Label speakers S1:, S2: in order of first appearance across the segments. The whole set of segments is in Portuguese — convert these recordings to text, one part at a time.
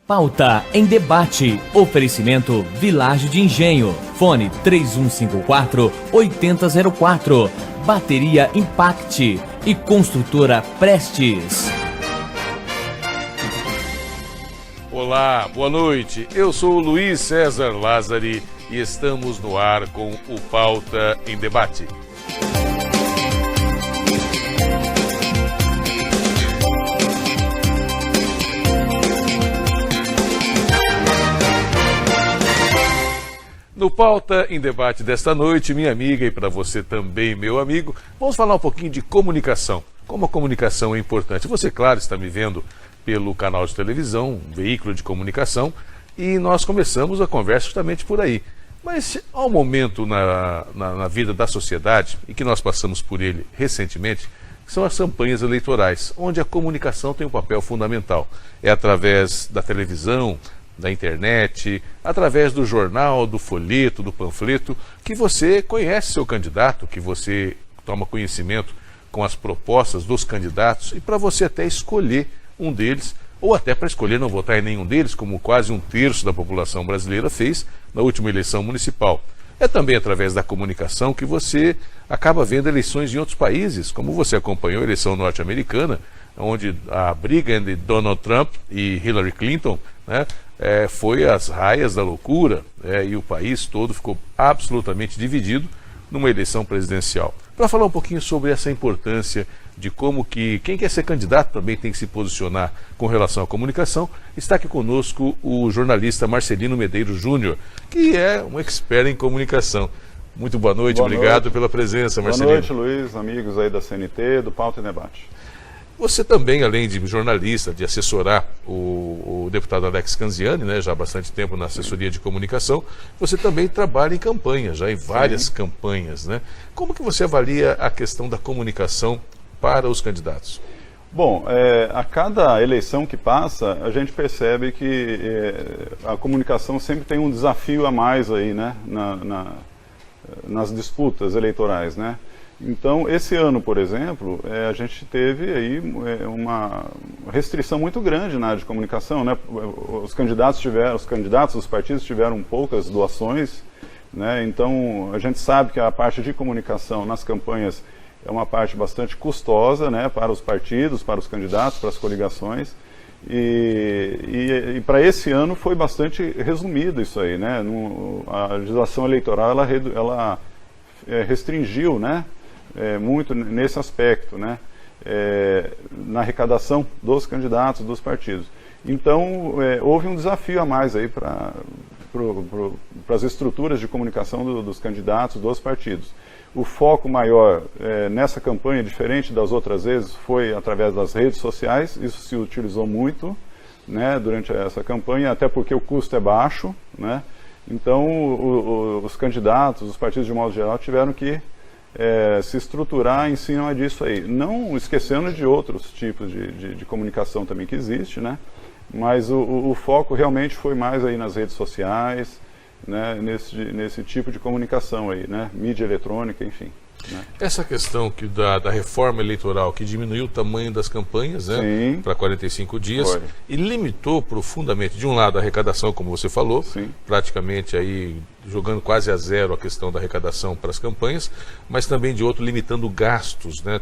S1: Pauta em debate. Oferecimento Village de Engenho. Fone 3154-8004. Bateria Impact e Construtora Prestes.
S2: Olá, boa noite. Eu sou o Luiz César Lázari e estamos no ar com o Pauta em Debate. No Pauta em Debate desta noite, minha amiga, e para você também, meu amigo, vamos falar um pouquinho de comunicação. Como a comunicação é importante. Você, claro, está me vendo pelo canal de televisão, um veículo de comunicação, e nós começamos a conversa justamente por aí. Mas há um momento na vida da sociedade, e que nós passamos por ele recentemente, que são as campanhas eleitorais, onde a comunicação tem um papel fundamental. É através da televisão, da internet, através do jornal, do folheto, do panfleto, que você conhece seu candidato, que você toma conhecimento com as propostas dos candidatos e para você até escolher um deles, ou até para escolher não votar em nenhum deles, como quase um terço da população brasileira fez na última eleição municipal. É também através da comunicação que você acaba vendo eleições em outros países, como você acompanhou a eleição norte-americana, onde a briga entre Donald Trump e Hillary Clinton, né, foi às raias da loucura, e o país todo ficou absolutamente dividido numa eleição presidencial. Para falar um pouquinho sobre essa importância de como que quem quer ser candidato também tem que se posicionar com relação à comunicação, está aqui conosco o jornalista Marcelino Medeiros Júnior, que é um expert em comunicação. Muito boa noite, obrigado pela presença, Marcelino.
S3: Boa noite, Luiz, amigos aí da CNT, do Pauta em Debate.
S2: Você também, além de jornalista, de assessorar o deputado Alex Canziani, né, já há bastante tempo na assessoria de comunicação, você também trabalha em campanhas, já em várias campanhas, né? Como que você avalia a questão da comunicação para os candidatos?
S3: Bom, a cada eleição que passa, a gente percebe que a comunicação sempre tem um desafio a mais aí, né, nas disputas eleitorais, né? Então, esse ano, por exemplo, a gente teve aí uma restrição muito grande na área de comunicação, né? Os candidatos, os partidos tiveram poucas doações, né? Então, a gente sabe que a parte de comunicação nas campanhas é uma parte bastante custosa, né? Para os partidos, para os candidatos, para as coligações. E para esse ano foi bastante resumido isso aí, né? A legislação eleitoral ela restringiu, né? Muito nesse aspecto, né? Na arrecadação dos candidatos, dos partidos. Então, houve um desafio a mais aí para as estruturas de comunicação dos candidatos, dos partidos. O foco maior nessa campanha, diferente das outras vezes, foi através das redes sociais. Isso se utilizou muito, né, durante essa campanha, até porque o custo é baixo, né? Então, os candidatos, os partidos de modo geral, tiveram que se estruturar em cima disso aí. Não esquecendo de outros tipos de comunicação também que existe, né? Mas o foco realmente foi mais aí nas redes sociais, né? Nesse tipo de comunicação aí, né? Mídia eletrônica, enfim. Né?
S2: Essa questão da reforma eleitoral que diminuiu o tamanho das campanhas, né, para 45 dias e limitou profundamente, de um lado, a arrecadação, como você falou, praticamente aí jogando quase a zero a questão da arrecadação para as campanhas, mas também de outro limitando gastos, né,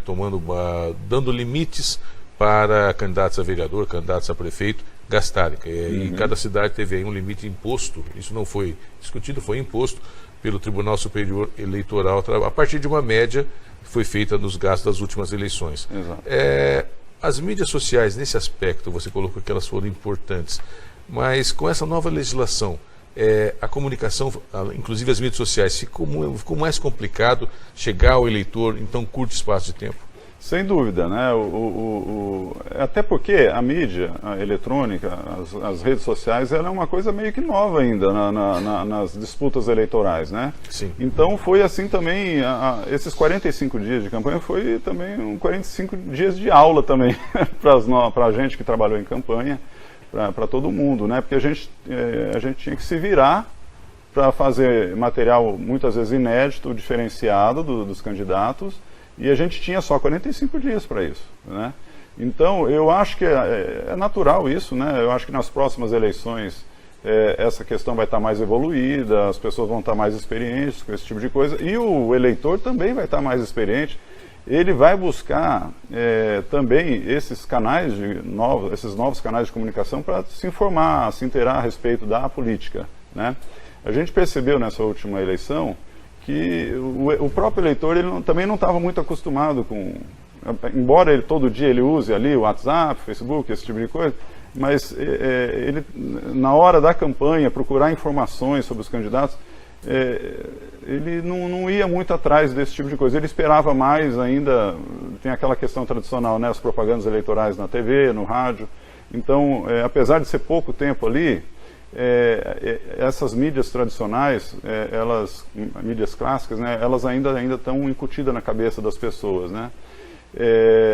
S2: dando limites para candidatos a vereador, candidatos a prefeito gastarem. E cada cidade teve aí um limite imposto, isso não foi discutido, foi imposto pelo Tribunal Superior Eleitoral, a partir de uma média que foi feita nos gastos das últimas eleições. As mídias sociais, nesse aspecto, você colocou que elas foram importantes, mas com essa nova legislação, a comunicação, inclusive as mídias sociais, ficou mais complicado chegar ao eleitor em tão curto espaço de tempo?
S3: Sem dúvida, né? Até porque a mídia eletrônica, as redes sociais, ela é uma coisa meio que nova ainda nas disputas eleitorais, né?
S2: Sim.
S3: Então foi assim também, esses 45 dias de campanha foi também 45 dias de aula também para a gente que trabalhou em campanha, para todo mundo, né? Porque a gente tinha que se virar para fazer material muitas vezes inédito, diferenciado dos candidatos. E a gente tinha só 45 dias para isso, né? Então, eu acho que é natural isso, né? Eu acho que nas próximas eleições essa questão vai estar mais evoluída, as pessoas vão estar mais experientes com esse tipo de coisa, e o eleitor também vai estar mais experiente. Ele vai buscar também esses canais esses novos canais de comunicação para se informar, se inteirar a respeito da política, né? A gente percebeu nessa última eleição que o próprio eleitor também não estava muito acostumado com, embora ele todo dia ele use ali o WhatsApp, Facebook, esse tipo de coisa, mas ele, na hora da campanha, procurar informações sobre os candidatos, ele não ia muito atrás desse tipo de coisa. Ele esperava mais ainda, tem aquela questão tradicional, né, as propagandas eleitorais na TV, no rádio. Então, apesar de ser pouco tempo ali, essas mídias tradicionais, mídias clássicas, né, elas ainda estão incutidas na cabeça das pessoas, né?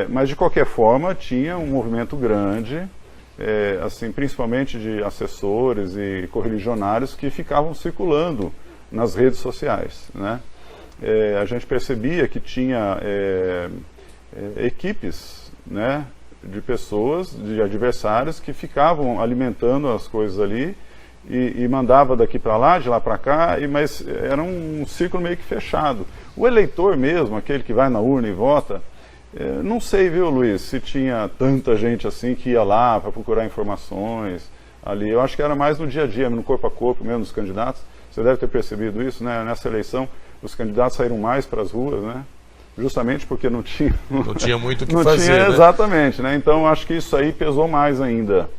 S3: Mas de qualquer forma tinha um movimento grande, assim, principalmente de assessores e correligionários que ficavam circulando nas redes sociais, né? A gente percebia que tinha equipes, né, de pessoas, de adversários que ficavam alimentando as coisas ali e mandava daqui para lá, de lá para cá, mas era um círculo meio que fechado. O eleitor mesmo, aquele que vai na urna e vota, não sei, viu, Luiz, se tinha tanta gente assim que ia lá para procurar informações ali. Eu acho que era mais no dia a dia, no corpo a corpo mesmo dos candidatos. Você deve ter percebido isso, né? Nessa eleição, os candidatos saíram mais para as ruas, né? Justamente porque não tinha
S2: muito o que fazer, né?
S3: Exatamente, né? Então, acho que isso aí pesou mais ainda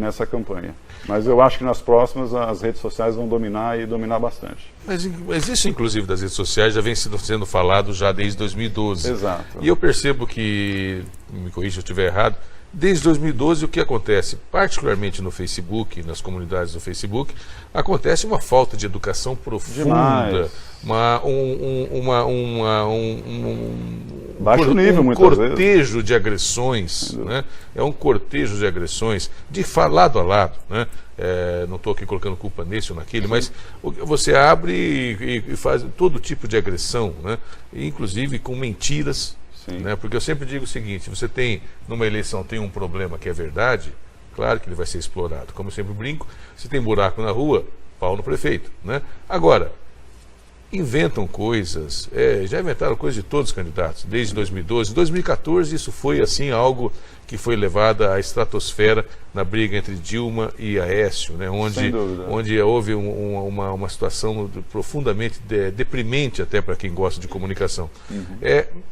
S3: nessa campanha. Mas eu acho que nas próximas as redes sociais vão dominar e dominar bastante.
S2: Mas isso, inclusive, das redes sociais já vem sendo falado já desde 2012.
S3: Exato.
S2: E eu percebo que, me corrija se eu estiver errado, desde 2012 o que acontece, particularmente no Facebook, nas comunidades do Facebook, acontece uma falta de educação profunda,
S3: baixo nível, muitas vezes.
S2: Cortejo de agressões, né? É um cortejo de agressões de lado a lado, né? Não estou aqui colocando culpa nesse ou naquele, mas você abre e faz todo tipo de agressão, né? Inclusive com mentiras. Né? Porque eu sempre digo o seguinte: você tem, numa eleição, tem um problema que é verdade, claro que ele vai ser explorado. Como eu sempre brinco, se tem buraco na rua, pau no prefeito, né? Agora, inventam coisas, já inventaram coisas de todos os candidatos, desde 2012. Em 2014 isso foi assim algo que foi levado à estratosfera na briga entre Dilma e Aécio, né? onde houve uma situação profundamente deprimente até para quem gosta de comunicação.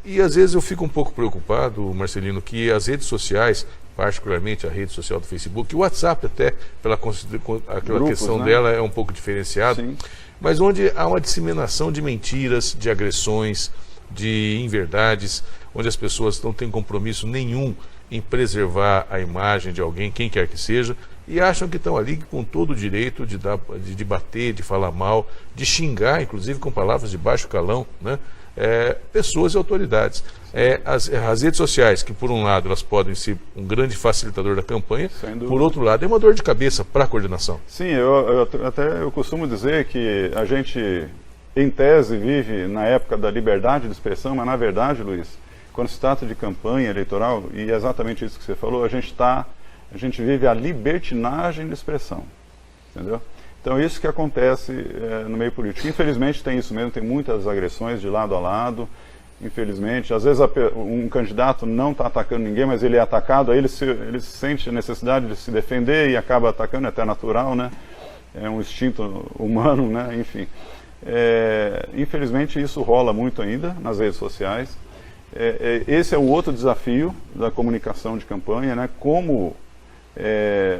S2: E às vezes eu fico um pouco preocupado, Marcelino, que as redes sociais, particularmente a rede social do Facebook, o WhatsApp até, aquela questão, né, dela é um pouco diferenciada, mas onde há uma disseminação de mentiras, de agressões, de inverdades, onde as pessoas não têm compromisso nenhum em preservar a imagem de alguém, quem quer que seja, e acham que estão ali com todo o direito de bater, de falar mal, de xingar, inclusive com palavras de baixo calão, né? Pessoas e autoridades. As redes sociais, que por um lado elas podem ser um grande facilitador da campanha, por outro lado é uma dor de cabeça para a coordenação. Sim,
S3: eu costumo dizer que a gente, em tese, vive na época da liberdade de expressão, mas na verdade, Luiz, quando se trata de campanha eleitoral, e é exatamente isso que você falou, a gente vive a libertinagem de expressão, entendeu? Então, isso que acontece no meio político. Infelizmente, tem isso mesmo, tem muitas agressões de lado a lado, infelizmente. Às vezes, um candidato não está atacando ninguém, mas ele é atacado, aí ele sente a necessidade de se defender e acaba atacando, é até natural, né? É um instinto humano, né? Enfim. Infelizmente, isso rola muito ainda nas redes sociais. Esse é o outro desafio da comunicação de campanha, né? Como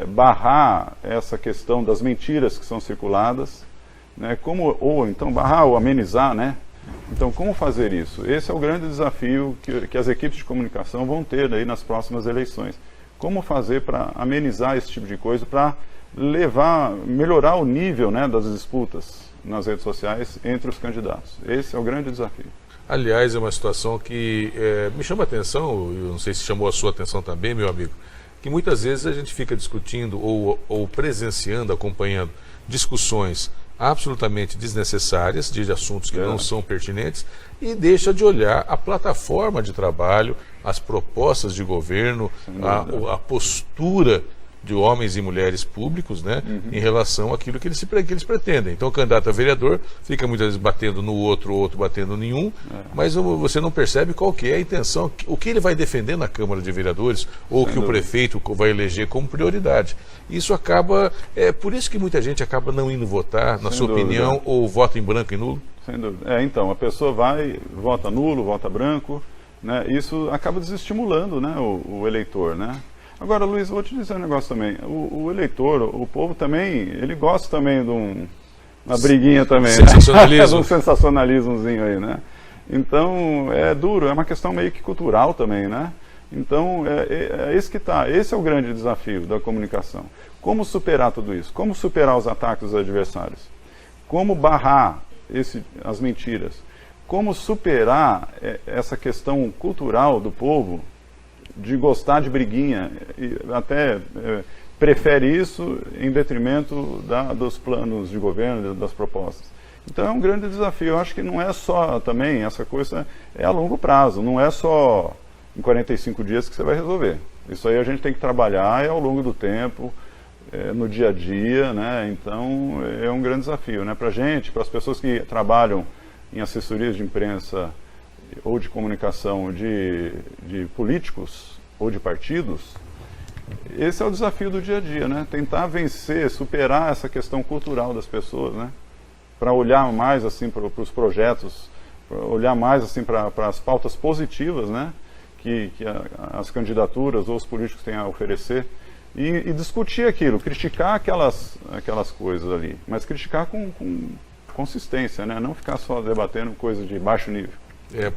S3: barrar essa questão das mentiras que são circuladas, né? Ou então barrar ou amenizar, né? Então, como fazer isso? Esse é o grande desafio que as equipes de comunicação vão ter aí nas próximas eleições. Como fazer para amenizar esse tipo de coisa, para melhorar o nível, né, das disputas nas redes sociais entre os candidatos. Esse é o grande desafio.
S2: Aliás, é uma situação que me chama a atenção, eu não sei se chamou a sua atenção também, meu amigo, que muitas vezes a gente fica discutindo ou presenciando, acompanhando discussões absolutamente desnecessárias, de assuntos que não são pertinentes, e deixa de olhar a plataforma de trabalho, as propostas de governo, a postura de homens e mulheres públicos, né, em relação àquilo que eles pretendem. Então o candidato a vereador fica muitas vezes batendo no outro, o outro batendo em nenhum, mas você não percebe qual que é a intenção, o que ele vai defender na Câmara de Vereadores, ou que o prefeito vai eleger como prioridade. Isso acaba, por isso que muita gente acaba não indo votar, na sua opinião, ou vota em branco e nulo?
S3: Sem dúvida. Então, a pessoa vai, vota nulo, vota branco, né, isso acaba desestimulando, né, o eleitor, né? Agora, Luiz, vou te dizer um negócio também. O eleitor, o povo também, ele gosta também de uma briguinha também.
S2: Sensacionalismo.
S3: Né? Um sensacionalismozinho aí, né? Então, é duro, é uma questão meio que cultural também, né? Então, é esse que tá. Esse é o grande desafio da comunicação. Como superar tudo isso? Como superar os ataques dos adversários? Como barrar as mentiras? Como superar essa questão cultural do povo de gostar de briguinha, e até prefere isso em detrimento dos planos de governo, das propostas. Então é um grande desafio. Eu acho que não é só também, essa coisa é a longo prazo, não é só em 45 dias que você vai resolver. Isso aí a gente tem que trabalhar ao longo do tempo, no dia a dia, né? Então é um grande desafio, né? Para a gente, para as pessoas que trabalham em assessorias de imprensa ou de comunicação de políticos ou de partidos, esse é o desafio do dia a dia, né? Tentar vencer, superar essa questão cultural das pessoas, né? Para olhar mais assim para os projetos, olhar mais assim para as pautas positivas, né? Que as candidaturas ou os políticos têm a oferecer e discutir aquilo, criticar aquelas coisas ali, mas criticar com consistência, né? Não ficar só debatendo coisas de baixo nível.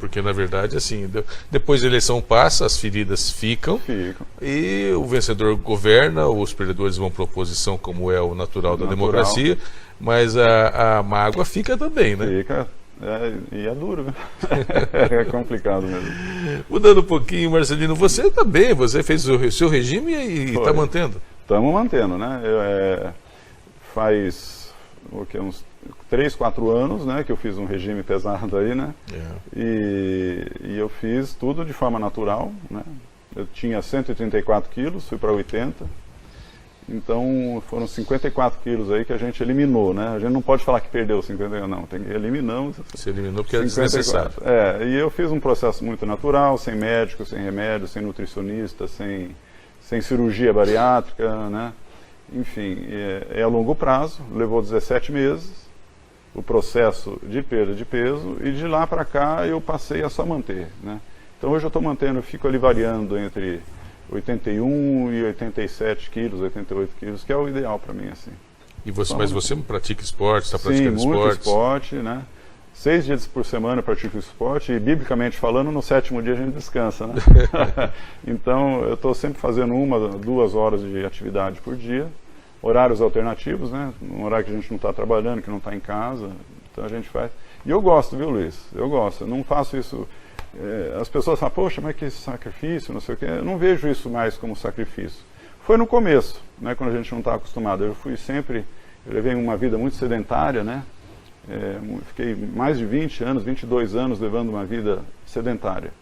S2: Porque na verdade, assim, depois da eleição passa, as feridas ficam. E o vencedor governa, os perdedores vão para a oposição, como é o natural da democracia, mas a mágoa fica também, né?
S3: Fica, e é duro, né? É complicado mesmo.
S2: Mudando um pouquinho, Marcelino, você também, você fez o seu regime e está mantendo?
S3: Estamos mantendo, né? Faz uns 3, 4 anos, né, que eu fiz um regime pesado aí, né? E eu fiz tudo de forma natural, né? Eu tinha 134 quilos, fui para 80. Então foram 54 quilos aí que a gente eliminou, né? A gente não pode falar que perdeu 50, não, eliminamos.
S2: Você eliminou porque era desnecessário.
S3: E eu fiz um processo muito natural, sem médico, sem remédio, sem nutricionista, sem cirurgia bariátrica, né? Enfim, é a longo prazo, levou 17 meses. O processo de perda de peso, e de lá para cá eu passei a só manter, né? Então hoje eu estou mantendo, fico ali variando entre 81 e 87 quilos, 88 quilos, que é o ideal para mim, assim.
S2: Mas você pratica esporte, está praticando
S3: esporte? Sim, muito
S2: esporte,
S3: né? 6 dias por semana eu pratico esporte, e biblicamente falando, no 7º dia a gente descansa, né? Então eu estou sempre fazendo 1, 2 horas de atividade por dia. Horários alternativos, né? Um horário que a gente não está trabalhando, que não está em casa, então a gente faz. E eu gosto, viu, Luiz? Eu gosto. Eu não faço isso. As pessoas falam, poxa, mas que sacrifício, não sei o quê. Eu não vejo isso mais como sacrifício. Foi no começo, né? Quando a gente não está acostumado. Eu levei uma vida muito sedentária, né? Fiquei mais de 20 anos, 22 anos levando uma vida sedentária.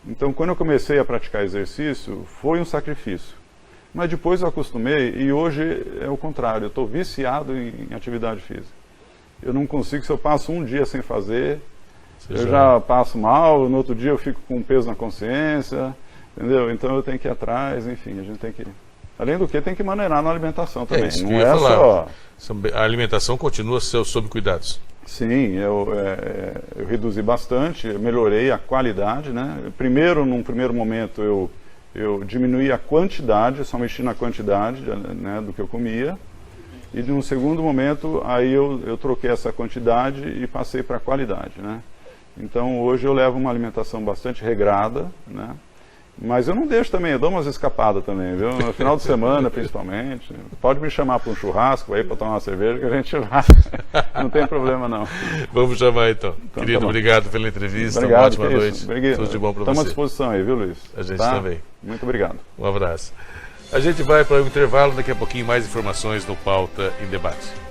S3: Então, quando eu comecei a praticar exercício, foi um sacrifício. Mas depois eu acostumei e hoje é o contrário, eu estou viciado em atividade física. Eu não consigo, se eu passo um dia sem fazer, eu já passo mal, no outro dia eu fico com peso na consciência, entendeu? Então eu tenho que ir atrás, enfim, a gente tem que... Além do que, tem que maneirar na alimentação também,
S2: isso
S3: não é só...
S2: A alimentação continua sob cuidados.
S3: Sim, eu reduzi bastante, eu melhorei a qualidade, né? Primeiro, num primeiro momento, eu diminuí a quantidade, só mexi na quantidade, né, do que eu comia. E num segundo momento, aí eu troquei essa quantidade e passei para a qualidade, né? Então hoje eu levo uma alimentação bastante regrada, né? Mas eu não deixo também, eu dou umas escapadas também, viu? No final de semana, principalmente. Pode me chamar para um churrasco aí, para tomar uma cerveja, que a gente vai. Não tem problema, não.
S2: Vamos chamar então. Querido, obrigado pela entrevista.
S3: Obrigado,
S2: uma ótima noite.
S3: Obrigado.
S2: Tudo de bom para você.
S3: Estamos à disposição aí, viu, Luiz?
S2: A gente também.
S3: Muito obrigado.
S2: Um abraço. A gente vai para o intervalo, daqui a pouquinho mais informações no Pauta em Debate.